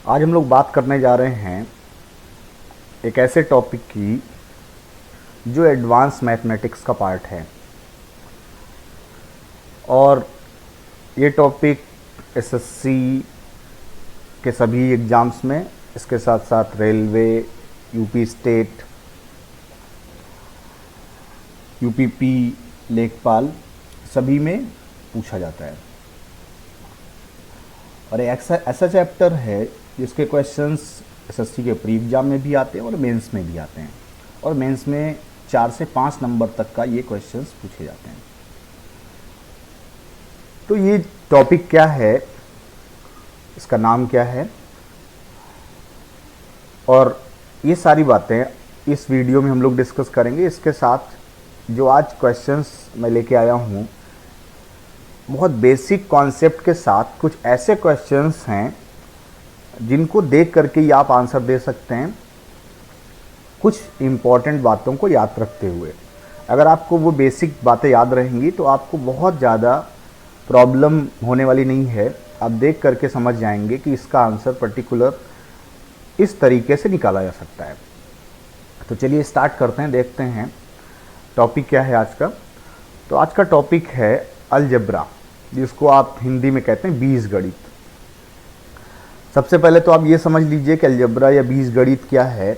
आज हम लोग बात करने जा रहे हैं एक ऐसे टॉपिक की जो एडवांस मैथमेटिक्स का पार्ट है। और ये टॉपिक एसएससी के सभी एग्ज़ाम्स में, इसके साथ साथ रेलवे, यूपी स्टेट, यूपीपी, लेखपाल सभी में पूछा जाता है। और एक ऐसा चैप्टर है जिसके क्वेश्चंस एसएससी के प्री एग्ज़ाम में भी आते हैं और मेंस में भी आते हैं। और मेंस में 4 से 5 नंबर तक का ये क्वेश्चंस पूछे जाते हैं। तो ये टॉपिक क्या है, इसका नाम क्या है, और ये सारी बातें इस वीडियो में हम लोग डिस्कस करेंगे। इसके साथ जो आज क्वेश्चंस मैं लेके आया हूँ, बहुत बेसिक कॉन्सेप्ट के साथ कुछ ऐसे क्वेश्चंस हैं जिनको देख करके ही आप आंसर दे सकते हैं, कुछ इम्पॉर्टेंट बातों को याद रखते हुए। अगर आपको वो बेसिक बातें याद रहेंगी तो आपको बहुत ज़्यादा प्रॉब्लम होने वाली नहीं है। आप देख करके समझ जाएंगे कि इसका आंसर पर्टिकुलर इस तरीके से निकाला जा सकता है। तो चलिए स्टार्ट करते हैं, देखते हैं टॉपिक क्या है आज का। तो आज का टॉपिक है अलजेब्रा, जिसको आप हिंदी में कहते हैं बीजगणित। सबसे पहले तो आप ये समझ लीजिए कि अलजेब्रा या बीजगणित क्या है।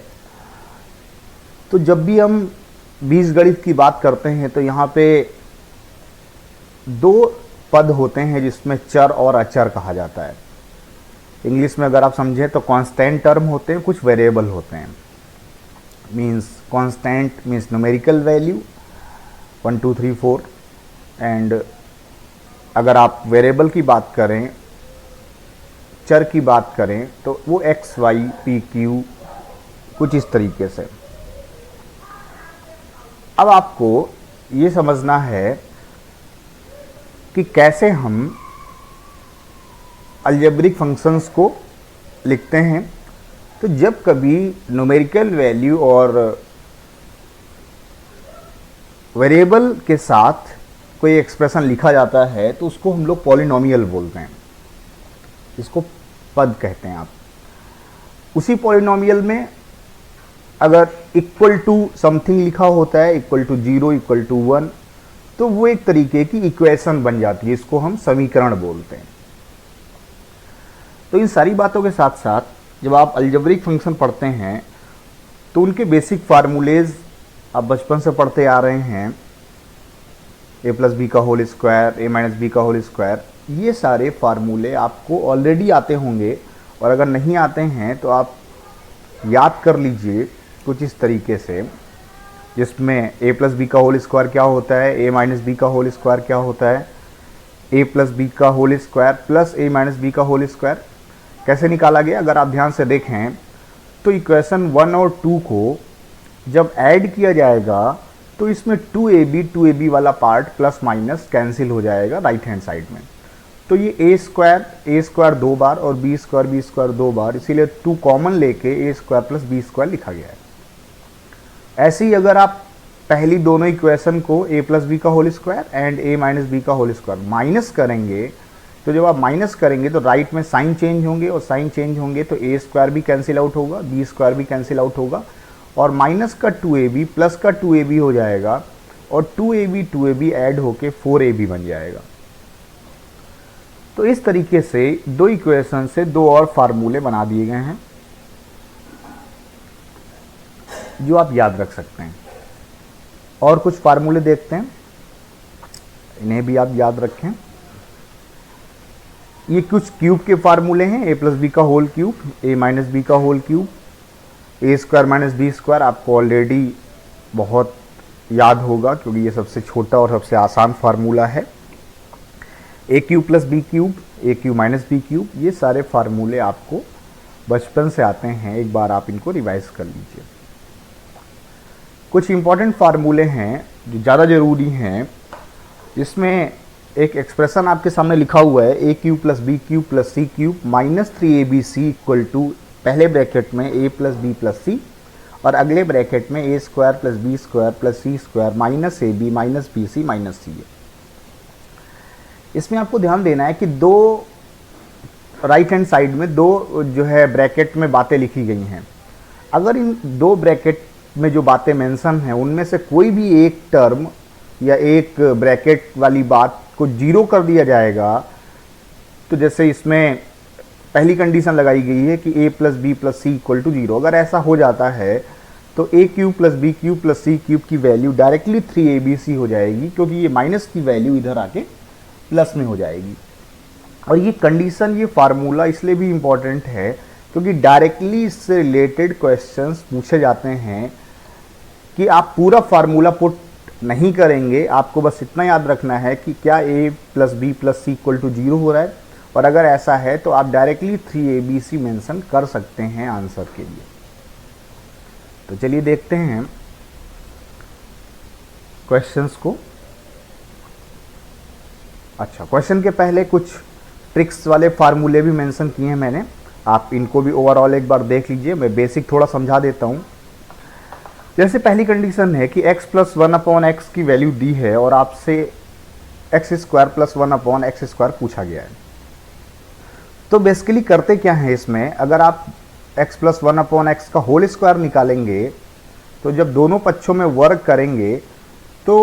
तो जब भी हम बीजगणित की बात करते हैं तो यहाँ पे 2 पद होते हैं जिसमें चर और अचर कहा जाता है। इंग्लिश में अगर आप समझें तो कांस्टेंट टर्म होते हैं, कुछ वेरिएबल होते हैं। Means constant means numerical value 1 2 3 4, and अगर आप वेरिएबल की बात करें, चर की बात करें, तो वो एक्स वाई पी क्यू, कुछ इस तरीके से। अब आपको ये समझना है कि कैसे हम अलजेब्रिक फंक्शंस को लिखते हैं। तो जब कभी न्यूमेरिकल वैल्यू और वेरिएबल के साथ कोई एक्सप्रेशन लिखा जाता है तो उसको हम लोग पॉलिनोमियल बोलते हैं, इसको पद कहते हैं आप। उसी पॉलिनोमियल में अगर इक्वल टू समथिंग लिखा होता है, इक्वल टू 0, इक्वल टू 1, तो वो एक तरीके की इक्वेशन बन जाती है, इसको हम समीकरण बोलते हैं। तो इन सारी बातों के साथ साथ जब आप अलजेब्रिक फंक्शन पढ़ते हैं तो उनके बेसिक फार्मूलेज आप बचपन से पढ़ते आ रहे हैं। a प्लस बी का whole square, a minus B का होल स्क्वायर, ये सारे फार्मूले आपको ऑलरेडी आते होंगे। और अगर नहीं आते हैं तो आप याद कर लीजिए कुछ इस तरीके से, जिसमें a प्लस बी का होल स्क्वायर क्या होता है, a माइनस बी का होल स्क्वायर क्या होता है, a प्लस बी का whole square plus a minus B का होल स्क्वायर कैसे निकाला गया। अगर आप ध्यान से देखें तो इक्वेशन 1 और 2 को जब ऐड किया जाएगा तो इसमें 2ab वाला पार्ट प्लस माइनस कैंसिल हो जाएगा राइट हैंड साइड में। तो ये a स्क्वायर 2 बार और b स्क्वायर 2 बार, इसीलिए 2 कॉमन लेके a square plus b square लिखा गया है। ऐसे ही अगर आप पहली दोनों इक्वेशन को a प्लस बी का whole square and a minus B का होल स्क्वायर माइनस करेंगे, तो जब आप माइनस करेंगे तो राइट में साइन चेंज होंगे, और साइन चेंज होंगे तो a स्क्वायर भी कैंसिल आउट होगा, b स्क्वायर भी कैंसिल आउट होगा, और माइनस का 2ab प्लस का 2ab हो जाएगा, और 2ab ऐड होके 4ab बन जाएगा। तो इस तरीके से 2 इक्वेशन से 2 और फार्मूले बना दिए गए हैं जो आप याद रख सकते हैं। और कुछ फार्मूले देखते हैं, इन्हें भी आप याद रखें। ये कुछ क्यूब के फार्मूले हैं, a प्लस बी का whole cube, a minus B का whole cube, a square minus B square आपको ऑलरेडी बहुत याद होगा क्योंकि ये सबसे छोटा और सबसे आसान फार्मूला है। a cube plus B cube, a cube minus B cube, ये सारे फार्मूले आपको बचपन से आते हैं, एक बार आप इनको रिवाइज कर लीजिए। कुछ इंपॉर्टेंट फार्मूले हैं जो ज़्यादा ज़रूरी हैं, जिसमें एक एक्सप्रेशन आपके सामने लिखा हुआ है a cube plus B cube plus C cube minus 3abc equal to, पहले ब्रैकेट में a plus B plus C और अगले ब्रैकेट में a square plus B square plus C square minus ab minus B C minus C है। इसमें आपको ध्यान देना है कि 2 राइट हैंड साइड में दो जो है ब्रैकेट में बातें लिखी गई हैं। अगर इन दो ब्रैकेट में जो बातें मेंशन हैं उनमें से कोई भी एक टर्म या एक ब्रैकेट वाली बात को जीरो कर दिया जाएगा, तो जैसे इसमें पहली कंडीशन लगाई गई है कि a plus B plus C equal to zero, अगर ऐसा हो जाता है तो a cube plus B cube plus C cube की वैल्यू डायरेक्टली 3abc हो जाएगी, क्योंकि ये माइनस की वैल्यू इधर आके प्लस में हो जाएगी। और ये कंडीशन, ये फार्मूला इसलिए भी इम्पॉर्टेंट है क्योंकि डायरेक्टली इससे रिलेटेड क्वेश्चंस पूछे जाते हैं कि आप पूरा फार्मूला पुट नहीं करेंगे, आपको बस इतना याद रखना है कि क्या a plus B plus C equal to zero हो रहा है, और अगर ऐसा है तो आप डायरेक्टली 3abc मेंशन कर सकते हैं आंसर के लिए। तो चलिए देखते हैं क्वेश्चंस को। अच्छा, क्वेश्चन के पहले कुछ ट्रिक्स वाले फार्मूले भी मेंशन किए हैं मैंने, आप इनको भी ओवरऑल एक बार देख लीजिए। मैं बेसिक थोड़ा समझा देता हूं। जैसे पहली कंडीशन है कि x plus one upon x की वैल्यू दी है और आपसे x square plus one upon x square पूछा गया है। तो बेसिकली करते क्या है इसमें, अगर आप x plus one upon x का होल स्क्वायर निकालेंगे तो जब दोनों पक्षों में वर्क करेंगे तो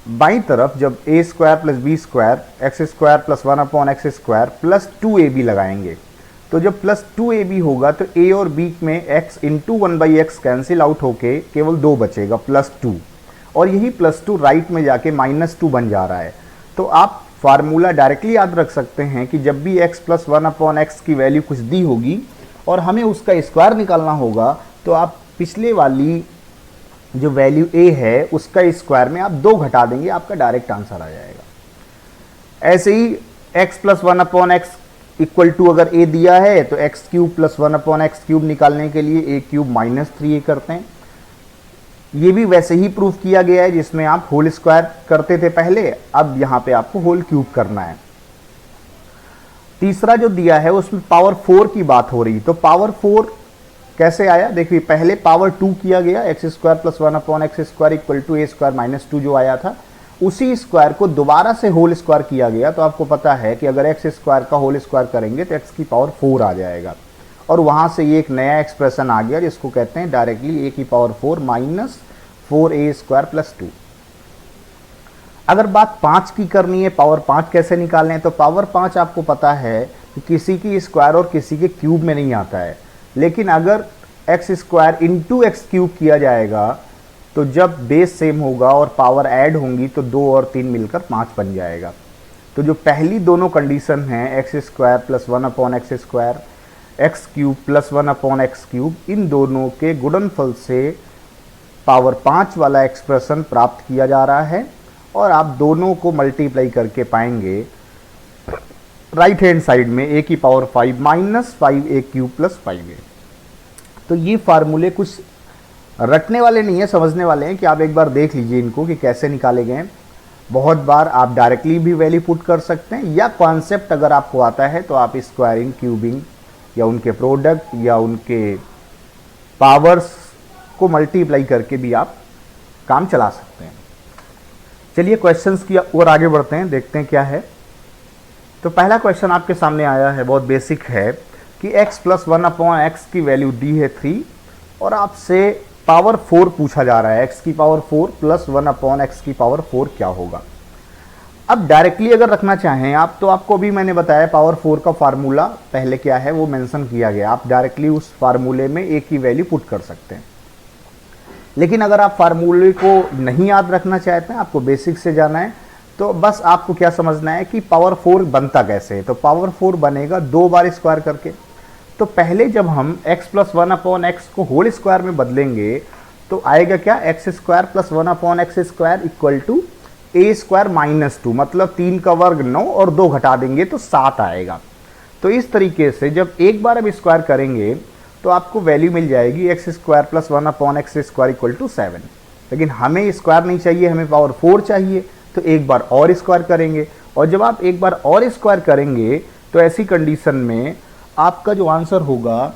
बाईं तरफ जब a square plus B square x square plus one upon x square plus 2ab लगाएंगे, तो जब प्लस 2ab होगा तो a और b में x into one by x cancel out होके केवल 2 बचेगा प्लस 2, और यही प्लस 2 राइट में जाके माइनस 2 बन जा रहा है। तो आप फार्मूला डायरेक्टली याद रख सकते हैं कि जब भी x plus one upon x की वैल्यू कुछ दी होगी और हमें उसका स्क्वायर निकालना होगा, तो आप पिछले वाली जो वैल्यू a है उसका स्क्वायर में आप 2 घटा देंगे, आपका डायरेक्ट आंसर आ जाएगा। ऐसे ही x plus one upon x equal to अगर a दिया है तो x cube plus one upon x cube निकालने के लिए a क्यूब माइनस 3a करते हैं। ये भी वैसे ही प्रूफ किया गया है जिसमें आप होल स्क्वायर करते थे पहले, अब यहां पे आपको होल क्यूब करना है। तीसरा जो दिया है उसमें पावर 4 की बात हो रही, तो पावर 4 कैसे आया, देखिए पहले पावर 2 किया गया, x square plus one upon x square equal to a square minus 2 जो आया था, उसी स्क्वायर को दोबारा से होल स्क्वायर किया गया। तो आपको पता है कि अगर एक्स स्क्वायर का होल स्क्वायर करेंगे तो एक्स की पावर 4 आ जाएगा, और वहां से ये एक नया एक्सप्रेशन आ गया जिसको कहते हैं डायरेक्टली a की power 4 minus 4a square plus 2। अगर बात 5 की करनी है, पावर 5 कैसे निकालने, तो पावर 5 आपको पता है कि किसी की स्क्वायर और किसी के क्यूब में नहीं आता है, लेकिन अगर x square into x cube किया जाएगा तो जब बेस सेम होगा और पावर ऐड होंगी तो 2 और 3 मिलकर 5 बन जाएगा। तो जो पहली दोनों कंडीशन हैं, x square plus one upon x square, x cube plus one upon x cube, इन दोनों के गुणनफल से पावर 5 वाला एक्सप्रेशन प्राप्त किया जा रहा है, और आप दोनों को मल्टीप्लाई करके पाएंगे राइट हैंड साइड में a की power 5 minus 5a cube plus 5a। तो ये फार्मूले कुछ रटने वाले नहीं है, समझने वाले हैं कि आप एक बार देख लीजिए इनको कि कैसे निकाले गए हैं। बहुत बार आप डायरेक्टली भी वैल्यू पुट कर सकते हैं, या कॉन्सेप्ट अगर आपको आता है तो आप स्क्वायरिंग, क्यूबिंग या उनके प्रोडक्ट या उनके पावर्स को मल्टीप्लाई करके भी आप काम चला सकते हैं। चलिए क्वेश्चंस की ओर आगे बढ़ते हैं, देखते हैं क्या है। तो पहला क्वेश्चन आपके सामने आया है, बहुत बेसिक है कि x plus one upon x की वैल्यू दी है 3 और आपसे पावर 4 पूछा जा रहा है, x की power 4 plus one upon x की पावर 4 क्या होगा। अब डायरेक्टली अगर रखना चाहें आप तो आपको भी मैंने बताया पावर 4 का फार्मूला पहले क्या है वो मेंशन किया गया, आप डायरेक्टली उस फार्मूले में a की वैल्यू पुट कर सकते हैं। लेकिन अगर आप फार्मूले को नहीं याद रखना चाहते हैं, आपको बेसिक से जाना है, तो बस आपको क्या समझना है कि पावर 4 बनता कैसे है। तो पावर 4 बनेगा 2 बार स्क्वायर करके। तो पहले जब हम x plus one upon x को होल स्क्वायर में बदलेंगे तो आएगा क्या, x square plus one upon x square equal to a square minus 2, मतलब 3 का वर्ग 9 और 2 घटा देंगे तो 7 आएगा। तो इस तरीके से जब एक बार अब स्क्वायर करेंगे तो आपको वैल्यू मिल जाएगी x square plus one upon x square equal to 7। लेकिन हमें स्क्वायर नहीं चाहिए, हमें पावर 4 चाहिए, तो एक बार और स्क्वायर करेंगे, और जब आप एक बार और स्क्वायर करेंगे तो ऐसी कंडीशन में आपका जो आंसर होगा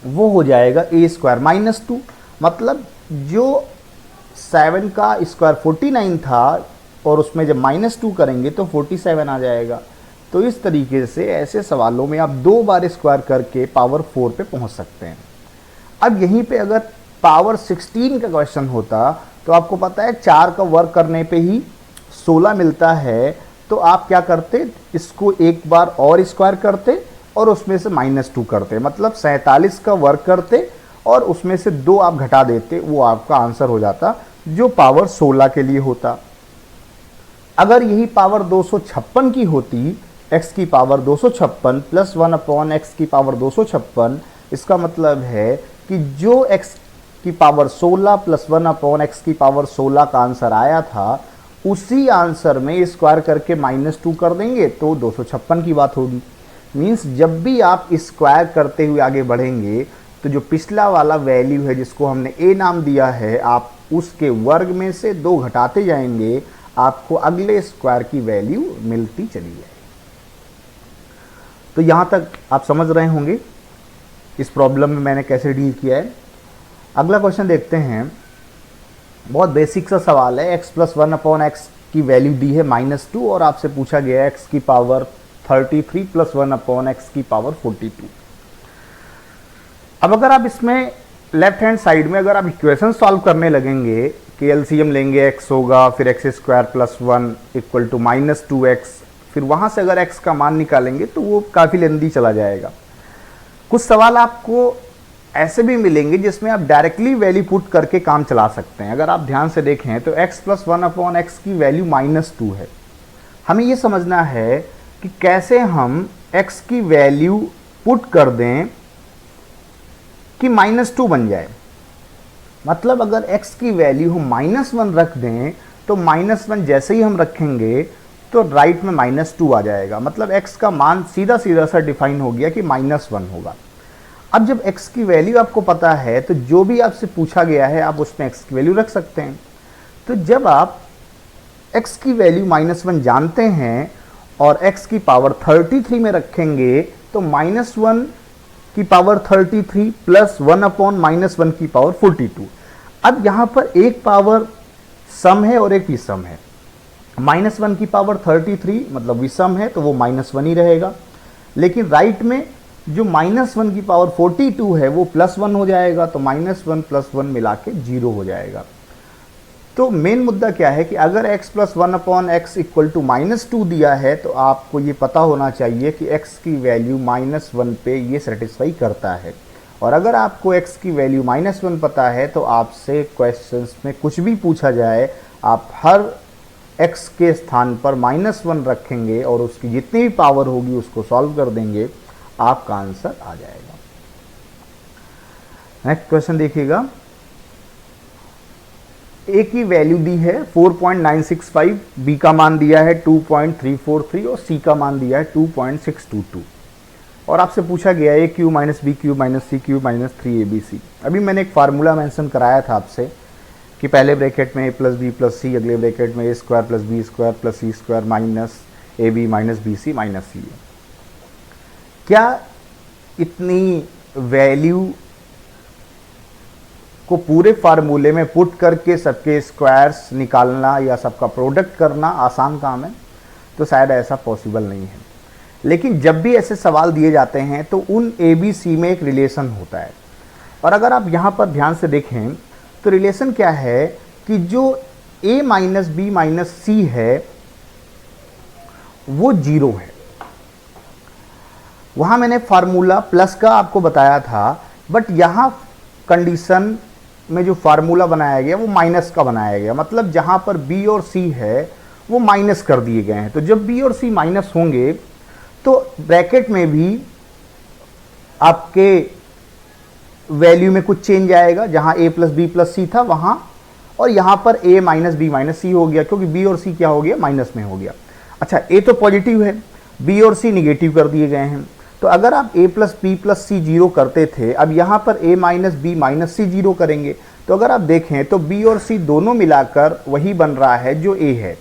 वो हो जाएगा ए स्क्वायर माइनस 2, मतलब जो 7 का स्क्वायर 49 था और उसमें जब माइनस 2 करेंगे तो 47 आ जाएगा। तो इस तरीके से ऐसे सवालों में आप 2 बार स्क्वायर करके पावर 4 पे पहुंच सकते हैं। अब यहीं पे अगर पावर 16 का क्वेश्चन होता तो आपको पता है 4 का वर्क करने पे ही 16 मिलता है, तो आप क्या करते, इसको एक बार और स्क्वायर करते और उसमें से -2 करते, मतलब 47 का वर्क करते और उसमें से 2 आप घटा देते, वो आपका आंसर हो जाता जो पावर 16 के लिए होता। अगर यही पावर 256 की होती, x की पावर 256 प्लस 1/x की पावर 256, इसका मतलब है कि जो x की पावर 16 प्लस 1/x की पावर 16 का आंसर आया था, उसी आंसर में स्क्वायर करके -2 कर देंगे तो 256 की बात होगी। मीन्स जब भी आप स्क्वायर करते हुए आगे बढ़ेंगे तो जो पिछला वाला वैल्यू है जिसको हमने a नाम दिया है, आप उसके वर्ग में से 2 घटाते जाएंगे, आपको अगले स्क्वायर की वैल्यू मिलती चली जाएगी। तो यहां तक आप समझ रहे होंगे इस प्रॉब्लम में मैंने कैसे डील किया है। अगला क्वेश्चन देखते हैं। बहुत बेसिक सा सवाल है। x प्लस 1/x की वैल्यू दी है -2 और आपसे पूछा गया है x की पावर 33 प्लस 1/x की पावर 42। अब अगर आप इसमें लेफ्ट हैंड साइड में अगर आप इक्वेशन सॉल्व करने लगेंगे कि एलसीएम लेंगे, x होगा फिर x² plus 1 equal to -2x, फिर वहां से अगर x का मान निकालेंगे तो वो काफ़ी लेंदी चला जाएगा। कुछ सवाल आपको ऐसे भी मिलेंगे जिसमें आप डायरेक्टली वैल्यू पुट करके काम चला सकते हैं। अगर आप ध्यान से देखें तो x प्लस 1/x की वैल्यू -2 है। हमें ये समझना है कि कैसे हम x की वैल्यू पुट कर दें कि -2 बन जाए। मतलब अगर x की वैल्यू हम -1 रख दें तो -1 जैसे ही हम रखेंगे तो राइट में -2 आ जाएगा, मतलब x का मान सीधा सीधा सा डिफाइन हो गया कि -1 होगा। अब जब x की वैल्यू आपको पता है तो जो भी आपसे पूछा गया है आप उसमें x की वैल्यू रख सकते हैं। तो जब आप x की वैल्यू -1 जानते हैं और x की पावर 33 में रखेंगे तो -1 की पावर 33 प्लस 1/-1 की पावर 42। अब यहाँ पर एक पावर सम है और एक विषम है। -1 की पावर 33 मतलब विषम है तो वो -1 ही रहेगा, लेकिन राइट में जो -1 की पावर 42 है वो +1 हो जाएगा, तो -1 + 1 मिला के 0 हो जाएगा। तो मेन मुद्दा क्या है कि अगर x plus 1/x equal to -2 दिया है तो आपको ये पता होना चाहिए कि x की वैल्यू -1 पे ये सेटिस्फाई करता है। और अगर आपको x की वैल्यू -1 पता है तो आपसे क्वेश्चंस में कुछ भी पूछा जाए आप हर x के स्थान पर -1 रखेंगे और उसकी जितनी भी पावर होगी उसको सॉल्व कर देंगे, आपका आंसर आ जाएगा। नेक्स्ट क्वेश्चन देखिएगा। a की वैल्यू दी है 4.965, b का मान दिया है 2.343 और c का मान दिया है 2.622 और आपसे पूछा गया है a³ - b³ - c³ - 3abc। अभी मैंने एक फार्मूला मेंशन कराया था आपसे कि पहले ब्रैकेट में a + b + c, अगले ब्रैकेट में a² + b² + c² minus ab - bc - ca। क्या इतनी वैल्यू को पूरे फार्मूले में पुट करके सबके स्क्वायर्स निकालना या सबका प्रोडक्ट करना आसान काम है? तो शायद ऐसा पॉसिबल नहीं है। लेकिन जब भी ऐसे सवाल दिए जाते हैं तो उन ए बी सी में एक रिलेशन होता है, और अगर आप यहाँ पर ध्यान से देखें तो रिलेशन क्या है कि जो a - b - c है वो 0 है। वहाँ मैंने फार्मूला प्लस का आपको बताया था, बट यहाँ कंडीशन में जो फार्मूला बनाया गया वो माइनस का बनाया गया, मतलब जहाँ पर b और c है वो माइनस कर दिए गए हैं। तो जब b और c माइनस होंगे तो ब्रैकेट में भी आपके वैल्यू में कुछ चेंज आएगा, जहाँ a + b + c था वहाँ, और यहाँ पर a - b - c हो गया क्योंकि b और c क्या हो गया, माइनस में हो गया। अच्छा, a तो पॉजिटिव है, b और c निगेटिव कर दिए गए हैं। तो अगर आप a + b + c 0 करते थे, अब यहाँ पर a - b - c 0 करेंगे, तो अगर आप देखें तो b और c दोनों मिलाकर वही बन रहा है जो a है।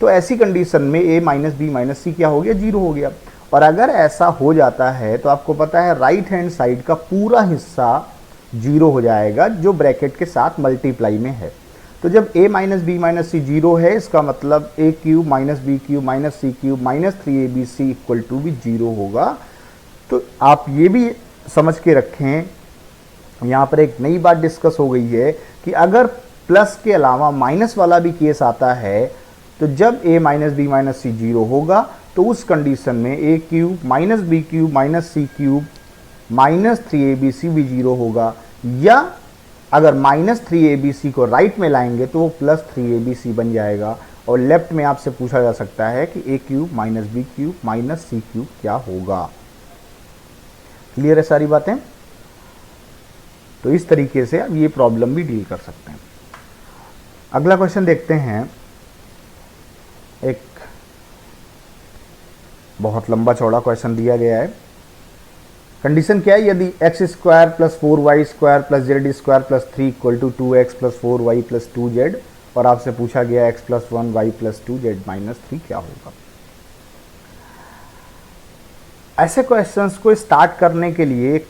तो ऐसी कंडीशन में a - b - c क्या हो गया, 0 हो गया। और अगर ऐसा हो जाता है तो आपको पता है राइट हैंड साइड का पूरा हिस्सा 0 हो जाएगा जो ब्रैकेट के साथ मल्टीप्लाई में है। तो जब a minus b minus c zero है, इसका मतलब a cube minus B cube minus C cube minus 3abc equal to भी जीरो होगा। तो आप ये भी समझ के रखें, यहाँ पर एक नई बात डिस्कस हो गई है कि अगर प्लस के अलावा माइनस वाला भी केस आता है, तो जब a minus b minus c zero होगा तो उस कंडीशन में a cube minus B cube minus C cube minus 3abc भी जीरो होगा, या अगर माइनस 3abc को राइट में लाएंगे तो वो प्लस 3abc बन जाएगा। और लेफ्ट में आपसे पूछा जा सकता है कि a cube minus B cube minus C cube क्या होगा। क्लियर है सारी बातें? तो इस तरीके से आप ये प्रॉब्लम भी डील कर सकते हैं। अगला क्वेश्चन देखते हैं। एक बहुत लंबा चौड़ा क्वेश्चन दिया गया है। कंडीशन क्या है? यदि x square plus 4y square plus z square plus 3 equal to 2x plus 4y plus 2z, और आपसे पूछा गया x plus 1y plus 2z minus 3 क्या होगा। ऐसे क्वेश्चंस को स्टार्ट करने के लिए एक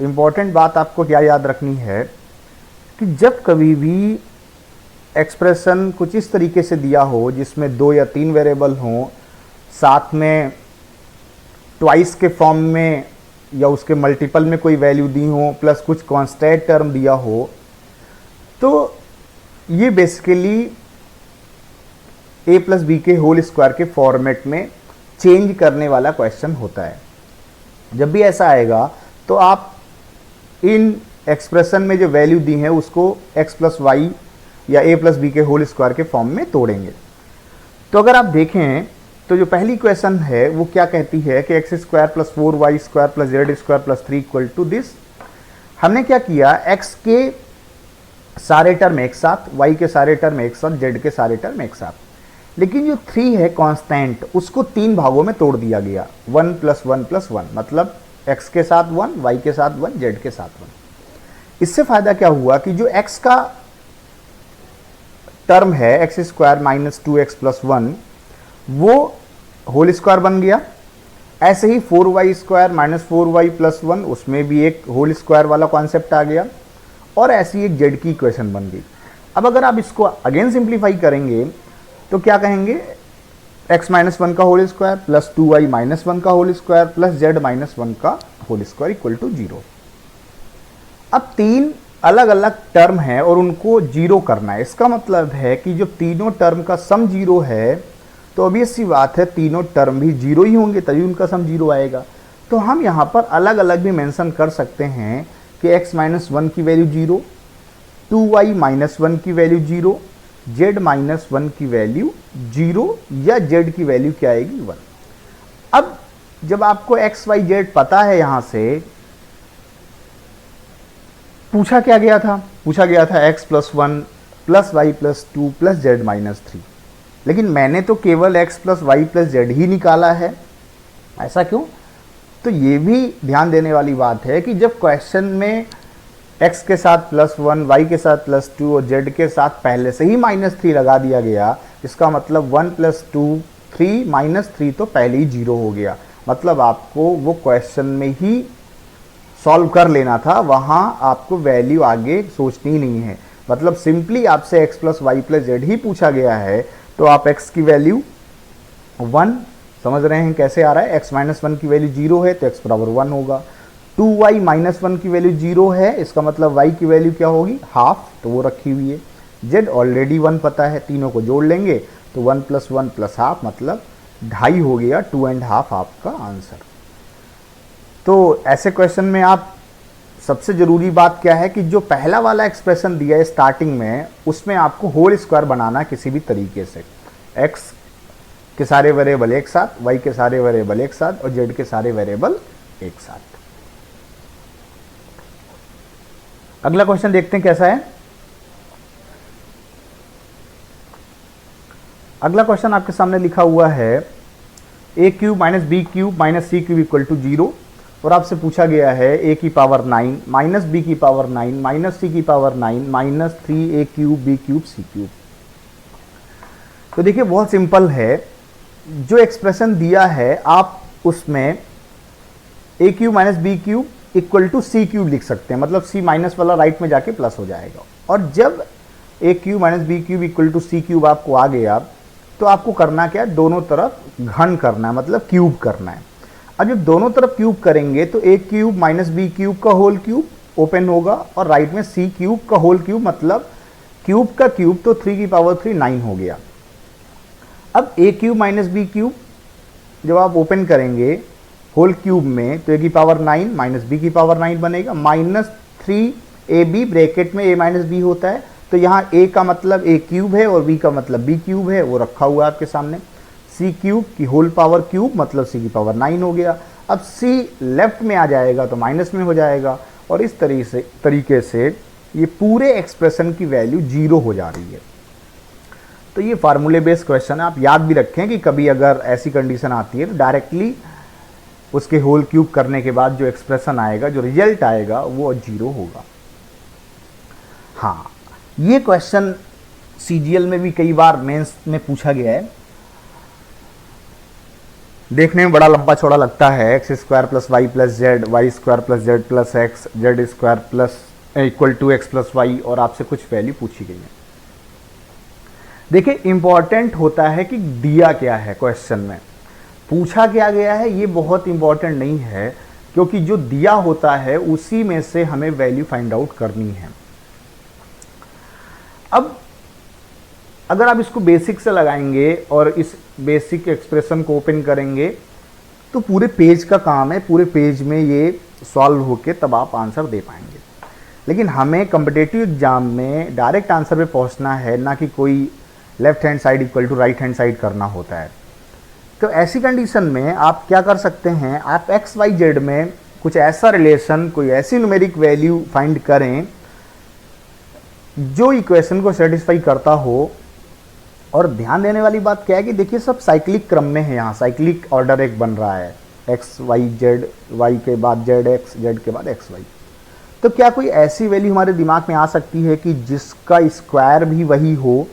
इम्पॉर्टेंट बात आपको क्या याद रखनी है कि जब कभी भी एक्सप्रेशन कुछ इस तरीके से दिया हो जिसमें 2 या 3 वेरिएबल हों, साथ में ट्वाइस के फॉर्म में या उसके मल्टीपल में कोई वैल्यू दी हो, प्लस कुछ कांस्टेंट टर्म दिया हो, तो ये बेसिकली a प्लस बी के होल स्क्वायर के फॉर्मेट में चेंज करने वाला क्वेश्चन होता है। जब भी ऐसा आएगा तो आप इन एक्सप्रेशन में जो वैल्यू दी है उसको x प्लस वाई या a प्लस बी के होल स्क्वायर के फॉर्म में तोड़ेंगे। तो अगर आप देखें तो जो पहली क्वेश्चन है वो क्या कहती है कि x square plus 4y square plus z square plus 3 equal to this. हमने क्या किया, x के सारे टर्म एक साथ, y के सारे टर्म एक साथ, z के सारे टर्म एक साथ, लेकिन जो 3 है कांस्टेंट उसको 3 भागों में तोड़ दिया गया, 1 प्लस 1 प्लस 1, मतलब x के साथ 1, y के साथ 1, z के साथ 1। इससे फायदा क्या हुआ कि जो x का टर्म है x square minus 2x plus 1 वो होल स्क्वायर बन गया। ऐसे ही 4y square minus 4y plus 1 उसमें भी एक होल स्क्वायर वाला कॉन्सेप्ट आ गया, और ऐसी एक जेड की इक्वेशन बन गई। अब अगर आप इसको अगेन सिंप्लीफाई करेंगे तो क्या कहेंगे, x माइनस 1 का whole square plus 2y minus 1 का whole square plus z minus 1 का होल स्क्वायर इक्वल टू 0। अब 3 अलग अलग टर्म है और उनको जीरो करना है। इसका मतलब है कि जब तीनों टर्म का सम जीरो है तो ऑब्वियस सी बात है तीनों टर्म भी जीरो ही होंगे, तभी उनका सम जीरो आएगा। तो हम यहाँ पर अलग अलग भी मेंशन कर सकते हैं कि x माइनस 1 की वैल्यू जीरो, 2y माइनस 1 की वैल्यू जीरो, z माइनस 1 की वैल्यू जीरो, या z की वैल्यू क्या आएगी 1। अब जब आपको x y z पता है, यहाँ से पूछा क्या गया था, पूछा गया था x plus 1 plus Y plus 2 प्लस जेड माइनस 3, लेकिन मैंने तो केवल x plus Y plus Z ही निकाला है। ऐसा क्यों? तो ये भी ध्यान देने वाली बात है कि जब क्वेश्चन में x के साथ प्लस 1, y के साथ प्लस 2 और z के साथ पहले से ही माइनस 3 लगा दिया गया, इसका मतलब 1 प्लस 2 3 माइनस 3 तो पहले ही जीरो हो गया। मतलब आपको वो क्वेश्चन में ही सॉल्व कर लेना था, वहाँ आपको वैल्यू आगे सोचनी नहीं है। मतलब सिंपली आपसे x plus Y plus Z ही पूछा गया है, तो आप x की वैल्यू 1 समझ रहे हैं कैसे आ रहा है, x माइनस 1 की वैल्यू 0 है तो x बराबर 1 होगा। 2y माइनस 1 की वैल्यू 0 है, इसका मतलब y की वैल्यू क्या होगी, हाफ, तो वो रखी हुई है। z ऑलरेडी 1 पता है, तीनों को जोड़ लेंगे तो 1 प्लस 1 प्लस हाफ मतलब 2.5 हो गया, 2.5 आपका आंसर। तो ऐसे क्वेश्चन में आप सबसे ज़रूरी बात क्या है कि जो पहला वाला एक्सप्रेशन दिया है स्टार्टिंग में, उसमें आपको होल स्क्वायर बनाना किसी भी तरीके से, x के सारे वेरिएबल एक साथ, y के सारे वेरिएबल एक साथ और z के सारे वेरिएबल एक साथ। अगला क्वेश्चन देखते हैं कैसा है। अगला क्वेश्चन आपके सामने लिखा हुआ है a cube minus B cube minus C cube equal to 0, और आपसे पूछा गया है a की पावर 9 माइनस बी की पावर 9 माइनस सी की पावर 9 माइनस 3a cube B cube C cube. तो देखिए बहुत सिंपल है, जो एक्सप्रेशन दिया है आप उसमें a cube minus B cube equal to C cube लिख सकते हैं, मतलब c माइनस वाला राइट में जाके प्लस हो जाएगा। और जब A cube minus B cube equal to C cube आपको आ गया, तो आपको करना क्या है, दोनों तरफ घन करना है, मतलब क्यूब करना है। अब जब दोनों तरफ क्यूब करेंगे तो ए क्यूब माइनस बी क्यूब का होल क्यूब ओपन होगा और राइट में सी क्यूब का होल क्यूब, मतलब क्यूब का क्यूब, तो 3 की पावर 3 9 हो गया। अब ए क्यूब माइनस बी क्यूब जब आप ओपन करेंगे होल क्यूब में तो ए की पावर 9 माइनस बी की पावर 9 बनेगा, माइनस 3 ए बी, ब्रैकेट में ए माइनस बी होता है, तो यहाँ ए का मतलब ए क्यूब है और बी का मतलब बी क्यूब है, वो रखा हुआ है आपके सामने। सी क्यूब की होल पावर क्यूब मतलब सी की पावर 9 हो गया। अब सी लेफ्ट में आ जाएगा तो माइनस में हो जाएगा, और इस तरीके से ये पूरे एक्सप्रेशन की वैल्यू 0 हो जा रही है। तो ये फार्मूले बेस्ड क्वेश्चन है, आप याद भी रखें कि कभी अगर ऐसी कंडीशन आती है तो डायरेक्टली उसके होल क्यूब करने के बाद जो एक्सप्रेशन आएगा, जो रिजल्ट आएगा, वो 0 होगा। हाँ, ये क्वेश्चन सीजीएल में भी कई बार मेंस में पूछा गया है। देखने में बड़ा लंबा चौड़ा लगता है, x square plus Y plus z, y square plus z plus x, z square plus equal to x plus y, और आपसे कुछ वैल्यू पूछी गई है। देखिए, इंपॉर्टेंट होता है कि दिया क्या है क्वेश्चन में, पूछा क्या गया है, ये बहुत इंपॉर्टेंट नहीं है, क्योंकि जो दिया होता है उसी में से हमें वैल्यू फाइंड आउट करनी है। अब अगर आप इसको बेसिक से लगाएंगे और इस बेसिक एक्सप्रेशन को ओपन करेंगे तो पूरे पेज का काम है, पूरे पेज में ये सॉल्व होके तब आप आंसर दे पाएंगे। लेकिन हमें कॉम्पिटिटिव एग्जाम में डायरेक्ट आंसर पे पहुंचना है, ना कि कोई left hand side equal to right hand side करना होता है। तो ऐसी कंडीशन में आप क्या कर सकते हैं, आप एक्स वाई जेड में कुछ ऐसा रिलेशन, कोई ऐसी न्यूमेरिक वैल्यू फाइंड करें जो इक्वेशन को सेटिस्फाई करता हो। और ध्यान देने वाली बात क्या है कि देखिए, सब साइक्लिक क्रम में है, यहाँ साइक्लिक ऑर्डर एक बन रहा है, एक्स वाई जेड, वाई के बाद जेड एक्स, जेड के बाद एक्स वाई। तो क्या कोई ऐसी वैल्यू हमारे दिमाग में आ सकती है कि जिसका स्क्वायर भी वही हो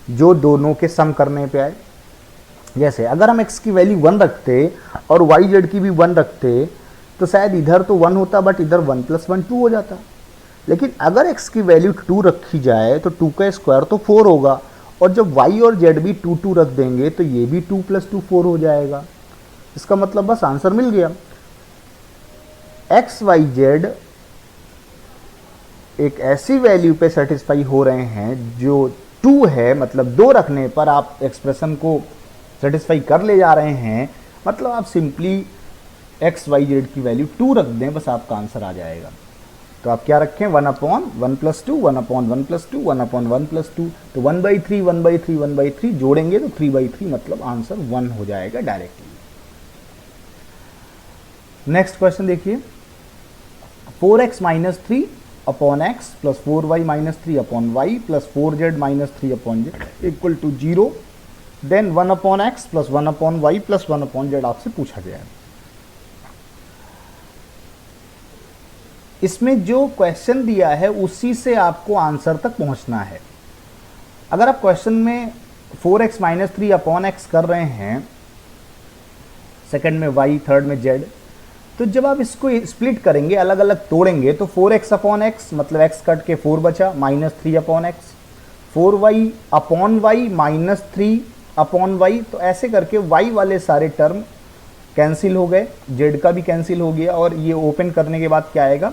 जो दोनों के सम करने पे आए? जैसे अगर हम x की वैल्यू 1 रखते और y z की भी 1 रखते तो शायद इधर तो 1 होता, बट इधर 1 + 1 2 हो जाता। लेकिन अगर x की वैल्यू 2 रखी जाए तो 2 का स्क्वायर तो 4 होगा, और जब y और z भी 2 2 रख देंगे तो ये भी 2 + 2 4 हो जाएगा। इसका मतलब बस आंसर मिल गया। x y z एक ऐसी वैल्यू पे सेटिस्फाई हो रहे हैं जो 2 है, मतलब 2 रखने पर आप एक्सप्रेशन को सेटिस्फाई कर ले जा रहे हैं। मतलब आप सिंपली एक्स वाई जेड की वैल्यू 2 रख दें, बस आपका आंसर आ जाएगा। तो आप क्या रखें, 1/1 + 2, 1/1 + 2, 1/1 + 2, तो 1/3 1/3 1/3 जोड़ेंगे तो 3/3, मतलब आंसर 1 हो जाएगा डायरेक्टली। नेक्स्ट क्वेश्चन देखिए, 4x - 3 upon x plus 4y - 3 upon y plus 4z - 3 upon z equal to 0, then 1/x plus 1/y plus 1/z आपसे पूछा गया है। इसमें जो क्वेश्चन दिया है उसी से आपको आंसर तक पहुंचना है। अगर आप क्वेश्चन में 4x - 3 अपॉन x कर रहे हैं, सेकंड में y, थर्ड में z, तो जब आप इसको स्प्लिट करेंगे, अलग अलग तोड़ेंगे, तो 4x अपॉन x मतलब x कट के 4 बचा, -3 upon x, 4y upon y -3 upon y, तो ऐसे करके y वाले सारे टर्म कैंसिल हो गए, z का भी कैंसिल हो गया, और ये ओपन करने के बाद क्या आएगा,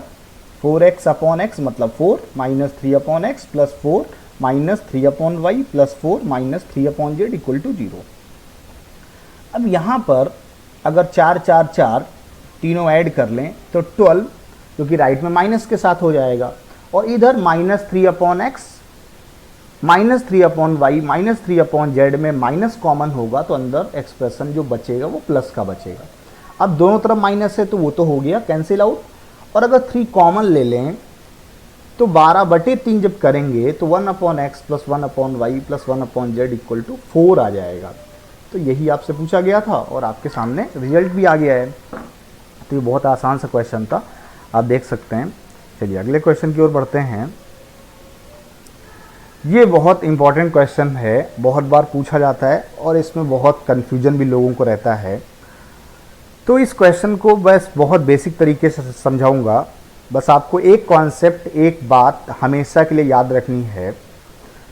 4x अपॉन x मतलब 4 -3 upon x plus 4 -3 upon y plus 4 -3 upon z equal to 0। अब यहाँ पर अगर 4 4 4 तीनों ऐड कर लें तो 12, क्योंकि राइट में माइनस के साथ हो जाएगा, और इधर -3 upon x -3 upon y -3 upon z में माइनस कॉमन होगा, तो अंदर एक्सप्रेशन जो बचेगा वो प्लस का बचेगा। अब दोनों तरफ माइनस है तो वो तो हो गया कैंसिल आउट, और अगर 3 कॉमन ले लें तो 12/3 जब करेंगे तो 1/x plus 1/y plus 1/z equal to 4 आ जाएगा। तो यही आपसे पूछा गया था और आपके सामने रिजल्ट भी आ गया है। तो ये बहुत आसान सा क्वेश्चन था, आप देख सकते हैं। चलिए अगले क्वेश्चन की ओर बढ़ते हैं। ये बहुत इंपॉर्टेंट क्वेश्चन है, बहुत बार पूछा जाता है और इसमें बहुत कन्फ्यूजन भी लोगों को रहता है। तो इस क्वेश्चन को बस बहुत बेसिक तरीके से समझाऊंगा। बस आपको एक कॉन्सेप्ट, एक बात हमेशा के लिए याद रखनी है।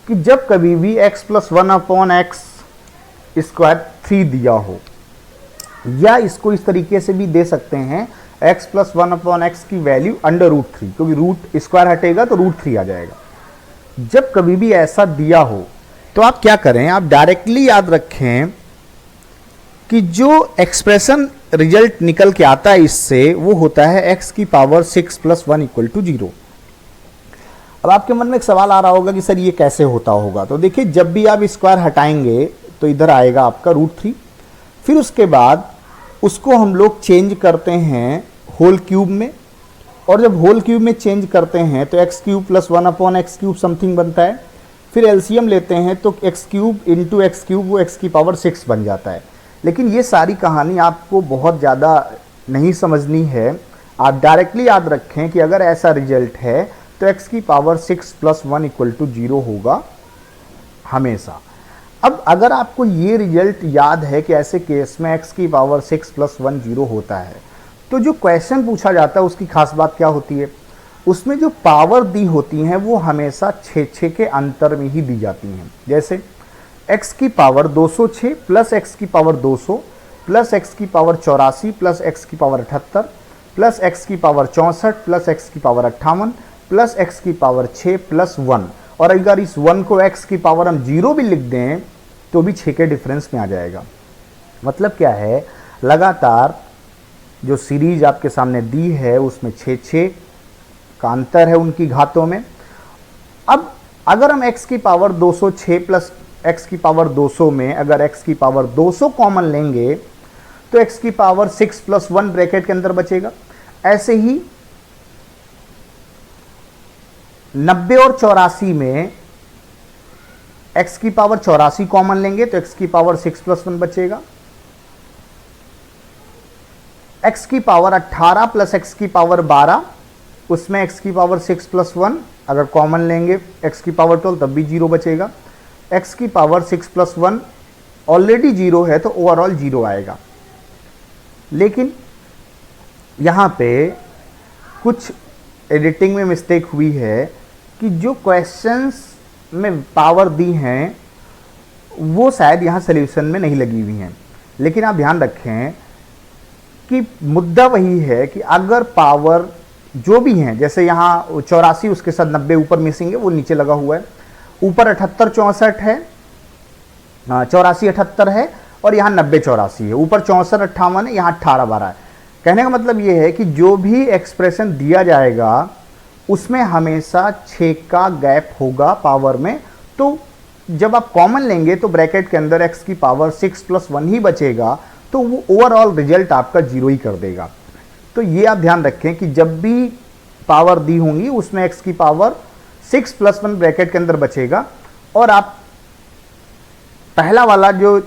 कि जब कभी भी x प्लस 1/x² 3 दिया हो, या इसको इस तरीके से भी दे सकते हैं x प्लस 1/x की वैल्यू √3, क्योंकि रूट स्क्वायर हटेगा तो √3 आ जाएगा। जब कभी भी ऐसा दिया हो तो आप क्या करें, आप डायरेक्टली याद रखें कि जो एक्सप्रेशन रिजल्ट निकल के आता है इससे, वो होता है x की पावर 6 + 1 = 0। अब आपके मन में एक सवाल आ रहा होगा कि सर ये कैसे होता होगा। तो देखिए, जब भी आप स्क्वायर हटाएंगे तो इधर आएगा आपका √3, फिर उसके बाद उसको हम लोग चेंज करते हैं होल क्यूब में, और जब होल क्यूब में चेंज करते हैं तो x³ + 1/x³ समथिंग बनता है। फिर एलसीएम लेते हैं तो x³ × x³ वो x की पावर 6 बन जाता है। लेकिन ये सारी कहानी आपको बहुत ज़्यादा नहीं समझनी है। आप डायरेक्टली याद रखें कि अगर ऐसा रिजल्ट है तो x की पावर 6 + 1 = 0 होगा हमेशा। अब अगर आपको ये रिजल्ट याद है कि ऐसे केस में x की पावर 6 + 1 0 होता है, तो जो क्वेश्चन पूछा जाता है उसकी खास बात क्या होती है, उसमें जो पावर दी होती हैं वो हमेशा 6 के अंतर में ही दी जाती हैं। जैसे x की पावर 206 + x की पावर 200 + x की पावर 84 + x की पावर 78 + x की पावर 64 + x की पावर 58 + x की पावर 6 + 1। और अगर इस 1 को x की पावर हम 0 भी लिख दें तो भी 6 के डिफरेंस में आ जाएगा। मतलब क्या है, लगातार जो सीरीज आपके सामने दी है उसमें 6 का अंतर है उनकी घातों में। अब अगर हम x की पावर 206 + x की पावर 200 में अगर x की पावर 200 कॉमन लेंगे तो x की पावर 6 + 1 ब्रैकेट के अंदर बचेगा। ऐसे ही 90 और 84 में x की पावर 84 कॉमन लेंगे तो x की पावर 6 + 1 बचेगा। x की पावर 18 + x की पावर 12, उसमें x की पावर 6 + 1 अगर कॉमन लेंगे x की पावर 12 तब भी 0 बचेगा। x की पावर 6 + 1 ऑलरेडी 0 है तो ओवरऑल 0 आएगा। लेकिन यहाँ पे कुछ एडिटिंग में मिस्टेक हुई है कि जो क्वेश्चंस में पावर दी हैं वो शायद यहाँ सॉल्यूशन में नहीं लगी हुई हैं। लेकिन आप ध्यान रखें कि मुद्दा वही है कि अगर पावर जो भी हैं, जैसे यहाँ 84 उसके साथ 90 ऊपर मिसिंग है वो नीचे लगा हुआ है, ऊपर 78 64 है, 84 78 है, और यहाँ 90 84 है, ऊपर 64 58 है, यहाँ 18 12 है। कहने का मतलब ये है कि जो भी एक्सप्रेशन दिया जाएगा उसमें हमेशा 6 का गैप होगा पावर में। तो जब आप कॉमन लेंगे तो ब्रैकेट के अंदर x की पावर 6 + 1 ही बचेगा, तो वो ओवरऑल रिजल्ट आपका 0 ही कर देगा। तो ये आप ध्यान रखें कि जब भी पावर दी होंगी उसमें x की पावर 6 + 1 ब्रैकेट के अंदर बचेगा, और आप पहला वाला जो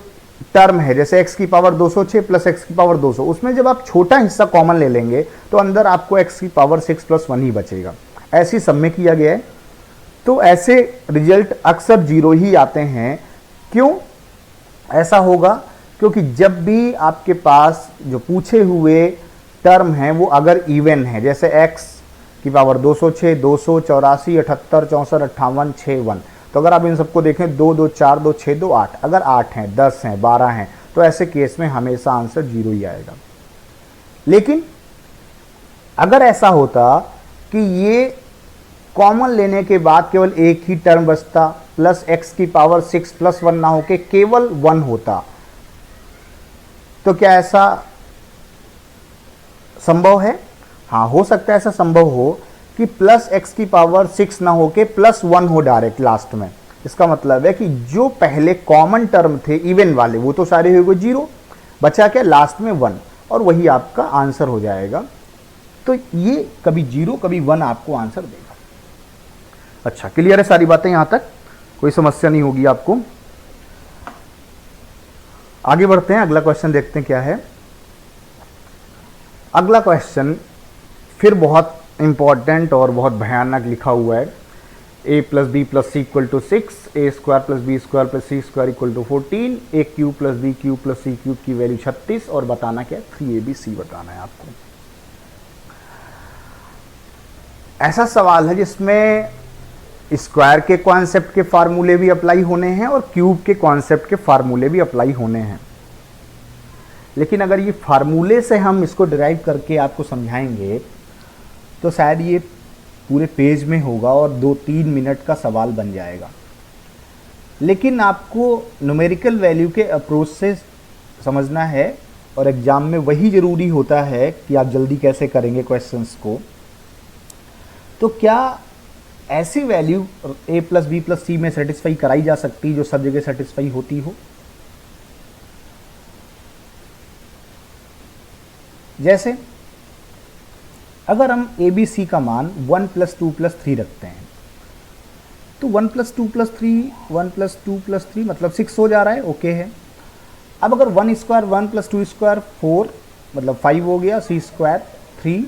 टर्म है जैसे x की पावर 206 + x की पावर 200, उसमें जब आप छोटा हिस्सा कॉमन ले लेंगे तो अंदर आपको x की पावर 6 + 1 ही बचेगा। ऐसी सब में किया गया है। तो ऐसे रिजल्ट अक्सर 0 ही आते हैं। क्यों ऐसा होगा? क्योंकि जब भी आपके पास जो पूछे हुए टर्म हैं वो अगर इवन है, जैसे x की पावर 206 200 84 78 64 58 6 1, तो अगर आप इन सबको देखें 2 2 4 2 6 2 8, अगर 8 हैं 10 हैं 12 हैं तो ऐसे केस में हमेशा आंसर 0 ही आएगा। लेकिन अगर ऐसा होता कि ये कॉमन लेने के बाद केवल एक ही टर्म बचता प्लस x की पावर 6 + 1 ना होके केवल 1 होता, तो क्या ऐसा संभव है? हाँ, हो सकता है ऐसा संभव हो कि प्लस x की पावर 6 ना होके +1 हो डायरेक्ट लास्ट में। इसका मतलब है कि जो पहले कॉमन टर्म थे इवन वाले वो तो सारे हो गए 0, बचा क्या लास्ट में 1, और वही आपका आंसर हो जाएगा। तो ये कभी 0 कभी 1 आपको आंसर देगा। अच्छा, क्लियर है सारी बातें? यहां तक कोई समस्या नहीं होगी आपको। आगे बढ़ते हैं, अगला क्वेश्चन देखते हैं क्या है। अगला क्वेश्चन फिर बहुत इंपॉर्टेंट और बहुत भयानक लिखा हुआ है। a + b + c = 6, a² + b² + c² = 14, a³ + b³ + c³ की वैल्यू 36, और बताना क्या है? 3abc बताना है आपको। ऐसा सवाल है जिसमें स्क्वायर के कॉन्सेप्ट के फार्मूले भी अप्लाई होने हैं और क्यूब के कॉन्सेप्ट के फार्मूले भी अप्लाई होने हैं। लेकिन अगर ये फार्मूले से हम इसको डिराइव करके आपको समझाएंगे तो शायद ये पूरे पेज में होगा और 2-3 मिनट का सवाल बन जाएगा। लेकिन आपको न्यूमेरिकल वैल्यू के अप्रोच से समझना है और एग्ज़ाम में वही ज़रूरी होता है कि आप जल्दी कैसे करेंगे क्वेश्चंस को। तो क्या ऐसी value a plus B plus C में सेटिस्फाई कराई जा सकती जो सब जगह सेटिस्फाई होती हो? जैसे अगर हम ए बी सी का मान 1 प्लस 2 प्लस 3 रखते हैं तो 1 प्लस 2 प्लस 3 1 प्लस 2 प्लस 3 मतलब 6 हो जा रहा है, ओके है। अब अगर 1 स्क्वायर 1 प्लस 2 स्क्वायर 4 मतलब 5 हो गया, सी स्क्वायर 3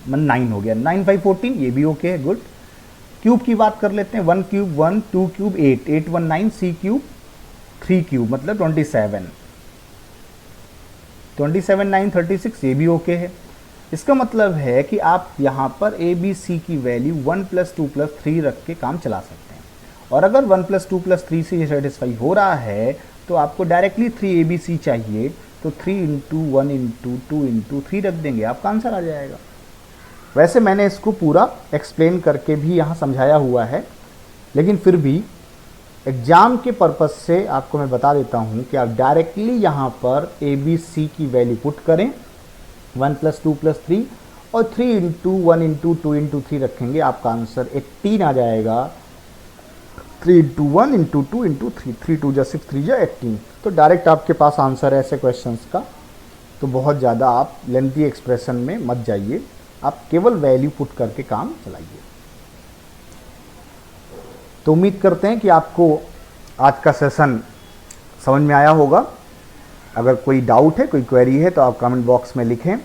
9 हो गया, 9 5 14, ये भी ओके है, गुड। क्यूब की बात कर लेते हैं, 1 क्यूब 1 2 क्यूब 8 8 1 9, सी क्यूब 3 क्यूब मतलब 27 27 9 36, ये भी ओके है। इसका मतलब है कि आप यहाँ पर ए बी सी की वैल्यू 1 प्लस 2 प्लस 3 रख के काम चला सकते हैं। और अगर 1 प्लस 2 प्लस 3 से ये सेटिस्फाई हो रहा है तो आपको डायरेक्टली 3 ए बी सी चाहिए, तो 3 इंटू 1 इंटू 2 इंटू 3 रख देंगे, आपका आंसर आ जाएगा। वैसे मैंने इसको पूरा एक्सप्लेन करके भी यहाँ समझाया हुआ है, लेकिन फिर भी एग्ज़ाम के पर्पज़ से आपको मैं बता देता हूँ कि आप डायरेक्टली यहाँ पर ए बी सी की वैल्यू पुट करें 1 प्लस 2 प्लस 3 और 3 इंटू 1 इंटू 2 इंटू 3 रखेंगे, आपका आंसर 18 आ जाएगा। 3 इंटू 1 इंटू 2 इंटू 3, 3 2 जा 6 3 जा 18, तो डायरेक्ट आपके पास आंसर है ऐसे क्वेश्चंस का। तो बहुत ज़्यादा आप लेंथी एक्सप्रेशन में मत जाइए, आप केवल वैल्यू पुट करके काम चलाइए। तो उम्मीद करते हैं कि आपको आज का सेशन समझ में आया होगा। अगर कोई डाउट है, कोई क्वेरी है तो आप कमेंट बॉक्स में लिखें,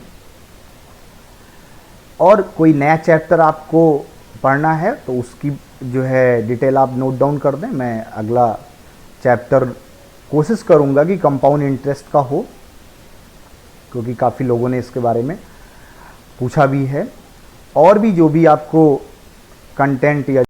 और कोई नया चैप्टर आपको पढ़ना है तो उसकी जो है डिटेल आप नोट डाउन कर दें। मैं अगला चैप्टर कोशिश करूंगा कि कंपाउंड इंटरेस्ट का हो, क्योंकि काफ़ी लोगों ने इसके बारे में पूछा भी है। और भी जो भी आपको कंटेंट या